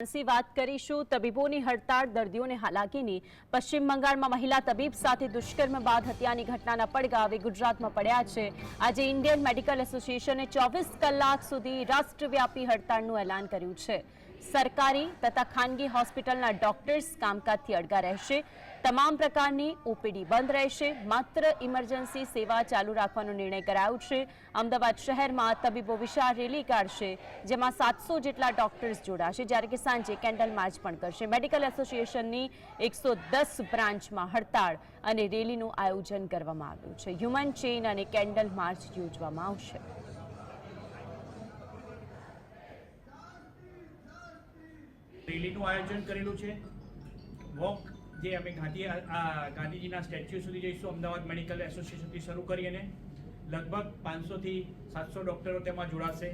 વાત કરીશું તબીબોની હડતાળ દર્દીઓને હાલાકીની। પશ્ચિમ બંગાળમાં મહિલા તબીબ સાથે દુષ્કર્મ બાદ હત્યાની ઘટનાના પડઘા હવે ગુજરાતમાં પડ્યા છે। આજે ઇન્ડિયન મેડિકલ એસોસિએશને 24 કલાક સુધી રાષ્ટ્રવ્યાપી હડતાળનું એલાન કર્યું છે। સરકારી તથા ખાનગી હોસ્પિટલના ડોક્ટર્સ કામકાજથી અડગા રહેશે। તમામ પ્રકારની ઓપીડી બંધ રહેશે। માત્ર ઇમરજન્સી સેવા ચાલુ રાખવાનો નિર્ણય કરાયો છે। અમદાવાદ શહેરમાં તબીબો વિશાળ રેલી કાઢશે, જેમાં 700 જેટલા ડોક્ટર્સ જોડાશે, જ્યારે કે સાંજે કેન્ડલ માર્ચ પણ કરશે। મેડિકલ એસોસિએશનની 110 બ્રાન્ચમાં હડતાળ અને રેલીનું આયોજન કરવામાં આવ્યું છે। હ્યુમન ચેઇન અને કેન્ડલ માર્ચ યોજવામાં આવશે। રેલીનું આયોજન કરેલું છે। વોક જે અમે ગાંધીજીના સ્ટેચ્યુ સુધી જઈશું, અમદાવાદ મેડિકલ એસોસિએશનથી શરૂ કરી અને લગભગ 500 થી 700 ડૉક્ટરો તેમાં જોડાશે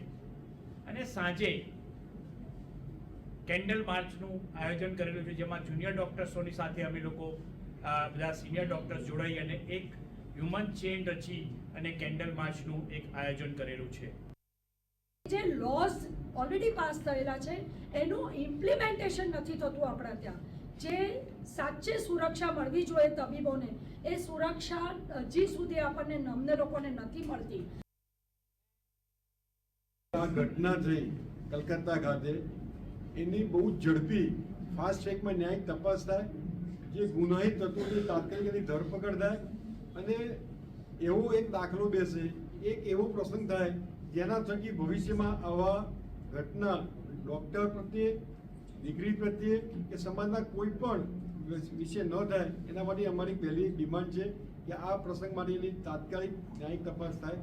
અને સાંજે કેન્ડલ માર્ચનું આયોજન કરેલું છે, જેમાં જુનિયર ડૉક્ટર્સોની સાથે અમે લોકો બધા સિનિયર ડૉક્ટર્સ જોડાઈ અને એક હ્યુમન ચેઇન રચી અને કેન્ડલ માર્ચનું એક આયોજન કરેલું છે। જે લોઝ ઓલરેડી પાસ થયેલા છે એનું ઇમ્પ્લિમેન્ટેશન નથી થતું આપણા ત્યાં। જે સાચે સુરક્ષા મળવી જોઈએ તબીબોને, એ સુરક્ષા હજી સુધી આપણને અમને લોકોને નથી મળતી। આ ઘટના થઈ કલકત્તા ખાતે, એની બહુ ઝડપી ફાસ્ટ ટ્રેકમાં ન્યાયિક તપાસ થાય, જે ગુનાહિત તત્વોની તાત્કાલિક એની ધરપકડ થાય અને એવો એક દાખલો બેસે, એક એવો પ્રસંગ થાય જેના થકી ભવિષ્યમાં આવા ઘટના ડૉક્ટર પ્રત્યે, દીકરી પ્રત્યે કે સમાજના કોઈ પણ વિશે ન થાય। એના માટે અમારી પહેલી ડિમાન્ડ છે કે આ પ્રસંગ માટેની તાત્કાલિક ન્યાયિક તપાસ થાય।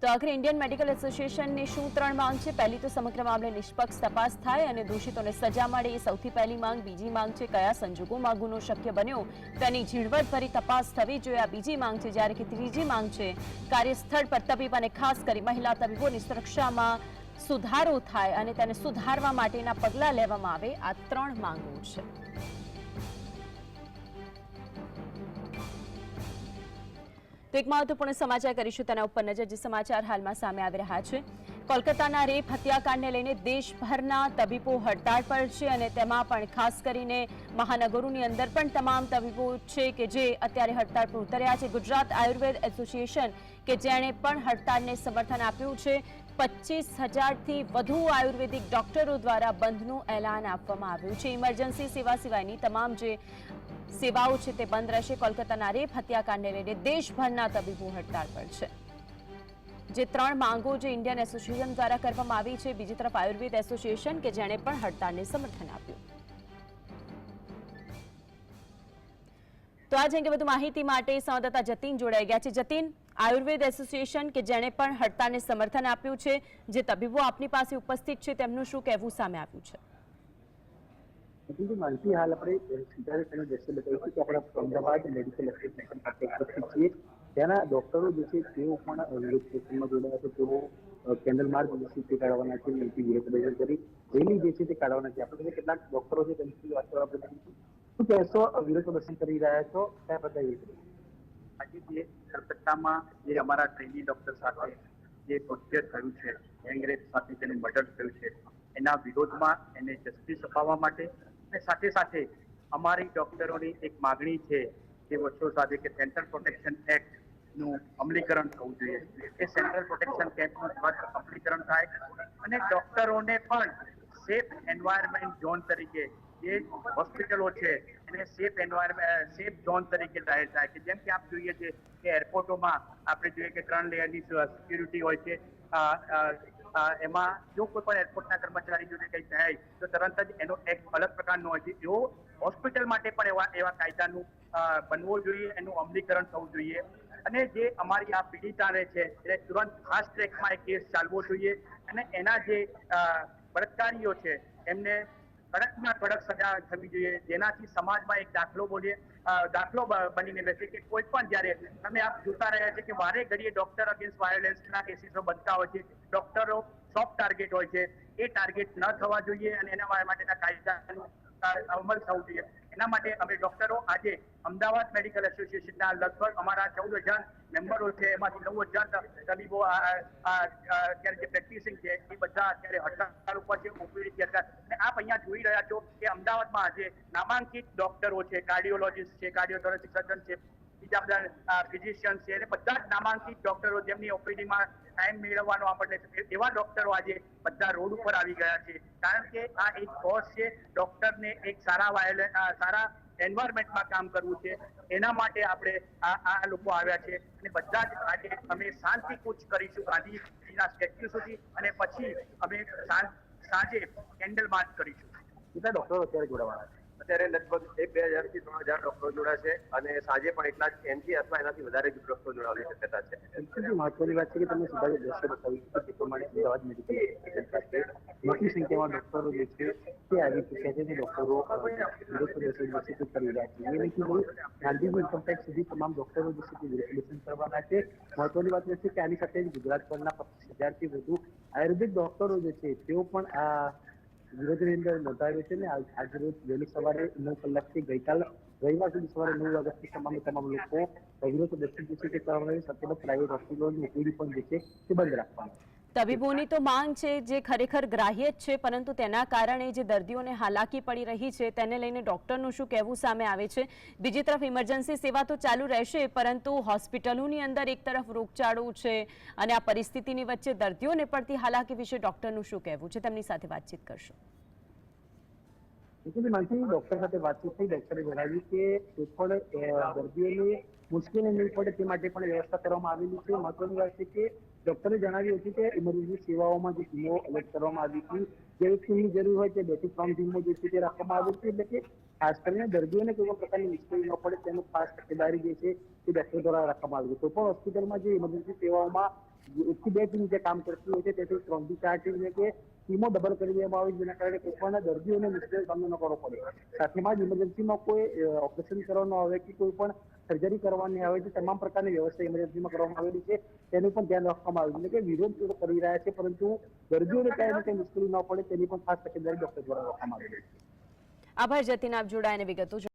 તો આખરે ઇન્ડિયન મેડિકલ એસોસિએશનની શું 3 માંગ છે? પહેલી તો સમગ્ર મામલે નિષ્પક્ષ તપાસ થાય અને દોષિતોને સજા મળે, એ સૌથી પહેલી માંગ। બીજી માંગ છે કયા સંજોગોમાં ગુનો શક્ય બન્યો તેની ઝીણવટભરી તપાસ થવી જોઈએ, આ બીજી માંગ છે। જ્યારે કે ત્રીજી માંગ છે કાર્યસ્થળ પર તબીબ અને ખાસ કરી મહિલા તબીબોની સુરક્ષામાં સુધારો થાય અને તેને સુધારવા માટેના પગલાં લેવામાં આવે। આ 3 માંગો છે। તો એક મહત્વપૂર્ણ સમાચાર કરીશું તેના ઉપર નજર, જે સમાચાર હાલમાં સામે આવી રહ્યા છે। કોલકાતાના રેપ હત્યાકાંડને લઈને દેશભરના તબીબો હડતાળ પર છે અને તેમાં પણ ખાસ કરીને મહાનગરોની અંદર પણ તમામ તબીબો છે કે જે અત્યારે હડતાળ પર ઉતર્યા છે। ગુજરાત આયુર્વેદ એસોસિએશન કે જેણે પણ હડતાળને સમર્થન આપ્યું છે। 25,000થી વધુ આયુર્વેદિક ડોક્ટરો દ્વારા બંધનું એલાન આપવામાં આવ્યું છે। ઇમરજન્સી સેવા સિવાયની તમામ જે સેવાઓ છે તે બંધ રહેશે। કોલકાતાના રેપ હત્યાકાંડને લઈને દેશભરના તબીબો હડતાળ પર છે। જે 3 માંગો જે ઇન્ડિયન એસોસિએશન દ્વારા કરવામાં આવી છે, બીજી તરફ આયુર્વેદ એસોસિએશન કે જેણે પણ હડતાળને સમર્થન આપ્યું। તો આજ અંગે વધુ માહિતી માટે સંવાદદાતા જતીન જોડાઈ ગયા છે। જતીન, આયુર્વેદ એસોસિએશન કે જેણે પણ હડતાળને સમર્થન આપ્યું છે, જે તબીબો આપની પાસે ઉપસ્થિત છે તેમનું શું કહેવું સામે આવ્યું છે? માહિતી હાલ આપણે સીધા દ્રશ્ય બતાવીશું કે આપણા અમદાવાદ મેડિકલ એસોસિએશન ખાતે ઉપસ્થિત છીએ। ત્યાંના ડોક્ટરો જે છે તેઓ પણ વિરોધ પ્રદર્શનમાં જોડાયા છે। તેઓ કેન્ડલ માર્ચ તે કાઢવાના છે, વિરોધ પ્રદર્શન કરી રેલી જે છે તે કાઢવાના છે। આપણે કેટલાક ડોક્ટરો છે તેમની વાત કરવા આપણે શું કહેશો? વિરોધ પ્રદર્શન કરી રહ્યા છો, કયા બતાવીએ? આજે જે કલકત્તામાં જે અમારા ટ્રેની ડોક્ટર સાથે જે કૃત્ય થયું છે, ગેંગરેપ સાથે તેનું મર્ડર થયું છે, એના વિરોધમાં એને જસ્ટિસ અપાવવા માટે અને સાથે સાથે અમારી ડોક્ટરોની એક માગણી છે જે વર્ષો સાથે કે સેન્ટ્રલ પ્રોટેક્શન એક્ટ નું અમલીકરણ થવું જોઈએ। એ સેન્ટ્રલ પ્રોટેક્શન એક્ટનું અમલીકરણ થાય અને ડોક્ટરોને પણ સેફ એન્વાયરમેન્ટ ઝોન તરીકે જે હોસ્પિટલો છે એને સેફ ઝોન તરીકે જાહેર થાય છે। જેમ કે આપ જોઈએ છે કે એરપોર્ટોમાં આપણે જોઈએ કે 3 લેયરની સિક્યુરિટી હોય છે। એમાં જો કોઈ પણ એરપોર્ટના કર્મચારી જોડે કંઈ થાય તો તરત જ એનો એક અલગ પ્રકારનો હોય છે। એવો હોસ્પિટલ માટે પણ એવા કાયદાનું બનવું જોઈએ, એનું અમલીકરણ થવું જોઈએ અને જે અમારી આ પીડિતા રહે છે એટલે તુરંત ફાસ્ટ ટ્રેકમાં એ કેસ ચાલવો જોઈએ અને એના જે બળાત્કારીઓ છે એમને કડકમાં કડક સજા થવી જોઈએ, જેનાથી સમાજમાં એક દાખલો બનીને રહેશે કે કોઈ પણ જયારે તમે આપ જોતા રહ્યા છે કે વારે ઘડીએ ડોક્ટર અગેન્સ્ટ વાયોલન્સના કેસીસો બનતા હોય છે। ડોક્ટરો સોફ્ટ ટાર્ગેટ હોય છે, એ ટાર્ગેટ ન થવા જોઈએ અને એના માટેના કાયદાનું અમલ થવું જોઈએ। એના માટે અમે ડોક્ટરો આજે અમદાવાદ મેડિકલ એસોસિએશનના લગભગ અમારા 14,000 મેમ્બરો છે, એમાંથી 9,000 તબીબો અત્યારે જે પ્રેક્ટિસિંગ છે એ બધા અત્યારે હડતાળ ઉપર છે, ઓપીડી હતા. અને આપ અહીંયા જોઈ રહ્યા છો કે અમદાવાદમાં આજે નામાંકિત ડોક્ટરો છે, કાર્ડિયોલોજીસ્ટ છે, કાર્ડિયોથોરેસિક સર્જન છે, બીજા બધા ફિઝિશિયન છે, અને બધા જ નામાંકિત ડોક્ટરો જેમની ઓપીડીમાં ટાઈમ મેળવવાનો આપણને એવા ડોક્ટરો આજે બધા રોડ ઉપર આવી ગયા છે. કારણ કે આ એક કોઝ છે, ડોક્ટરને એક સારા એન્વાયરમેન્ટમાં કામ કરવું છે, એના માટે આપણે આ લોકો આવ્યા છે. અને બધા જ આજે અમે શાંતિ કૂચ કરીશું ગાંધીજીના સ્ટેચ્યુ સુધી, અને પછી અમે સાંજે કેન્ડલ માર્ચ કરીશું. કેટલા ડોક્ટરો અત્યારે જોડાવાના છે? અત્યારે લગભગ 2,000 થી 3,000 ડોક્ટરો જોડાશે અને સાંજે પણ એટલા જ એનથી અથવા એનાથી વધારે ડોક્ટરો જોડાવાની શક્યતા છે. સૌથી મહત્વની વાત છે કે તમે સીધા દ્રશ્ય બતાવ્યું છે તે પ્રમાણે અમદાવાદ મેડિકલ એસોસિએશન પાસે મોટી સંખ્યામાં ડોક્ટરો જે છે તે આવી ચૂક્યા છે. ડોક્ટરો વિરોધ પ્રદર્શન જે છે તે કરી રહ્યા છે. એને કીધું ગાંધીજી ઇન્કમટેક્સ સુધી તમામ ડોક્ટરો જે છે તે વિરોધ પ્રદર્શન કરવાના છે. મહત્વની વાત એ છે કે આની સાથે ગુજરાતભરના 25,000 થી વધુ આયુર્વેદિક ડોક્ટરો જે છે તેઓ પણ આ વિરોધની અંદર નોંધાયો છે. ને આજ રોજ વહેલી સવારે 9 કલાકથી ગઈકાલ રવિવાર સુધી સવારે 9 વાગ્યાથી તમામ લોકો વિરોધ પ્રદર્શન જે છે તે કરવાના છે. સાથે પ્રાઇવેટ હોસ્પિટલોની ઓપીડી પણ જે છે તે બંધ રાખવાની. તબીબોની તો માંગ છે જે ખરેખર ગ્રાહ્ય જ છે, પરંતુ તેના કારણે જે દર્દીઓને હાલાકી પડી રહી છે તેને લઈને ડોક્ટરનું શું કહેવું સામે આવે છે. બીજી તરફ ઇમરજન્સી સેવા તો ચાલુ રહેશે, પરંતુ હોસ્પિટલોની અંદર એક તરફ રોગચાળો છે અને આ પરિસ્થિતિની વચ્ચે દર્દીઓને પડતી હાલાકી વિશે ડોક્ટરનું શું કહેવું છે, તેમની સાથે વાતચીત કરશું. ડોક્ટર સાથે વાતચીત થઈ. ડોક્ટરે જણાવ્યું કે કોઈ પણ દર્દીઓને મુશ્કેલી નહીં પડે તે માટે પણ વ્યવસ્થા કરવામાં આવેલી છે. મહત્વની વાત છે કે ડોક્ટરે જણાવ્યું હતું કે ઇમરજન્સી સેવાઓમાં જે ટીમો અલગ કરવામાં આવી હતી, જે ટીમની જરૂર હોય તે 2 થી 3 ટીમો જે છે તે રાખવામાં આવી છે. એટલે કે ખાસ કરીને દર્દીઓને કોઈ પણ પ્રકારની મુશ્કેલી ન પડે તેનું ખાસ તકેદારી જે છે તે ડોક્ટર દ્વારા રાખવામાં આવી છે. કોઈ પણ હોસ્પિટલમાં જે ઇમરજન્સી સેવાઓમાં 1 થી 2 ટીમ જે કામ કરતી હોય છે તેથી 3 થી 4 ટીમ કે ટીમો ડબલ કરી દેવામાં આવી, જેના કારણે કોઈ પણ દર્દીઓને મુશ્કેલી સામનો ન કરવો પડે. સાથેમાં જ ઇમરજન્સીમાં કોઈ ઓપરેશન કરવાનું આવે કે કોઈ પણ સર્જરી કરવાની આવે છે, તમામ પ્રકારની વ્યવસ્થા ઇમરજન્સીમાં કરવામાં આવેલી છે, તેનું પણ ધ્યાન રાખવામાં આવ્યું છે. કે વિરોધ કરી રહ્યા છે, પરંતુ દર્દીઓને ક્યાંય ને ક્યાંય મુશ્કેલી ન પડે તેની પણ ખાસ તકેદારી ડોક્ટર દ્વારા રાખવામાં આવેલી છે. આભાર જતીન, આપ જોડાઈને વિગતો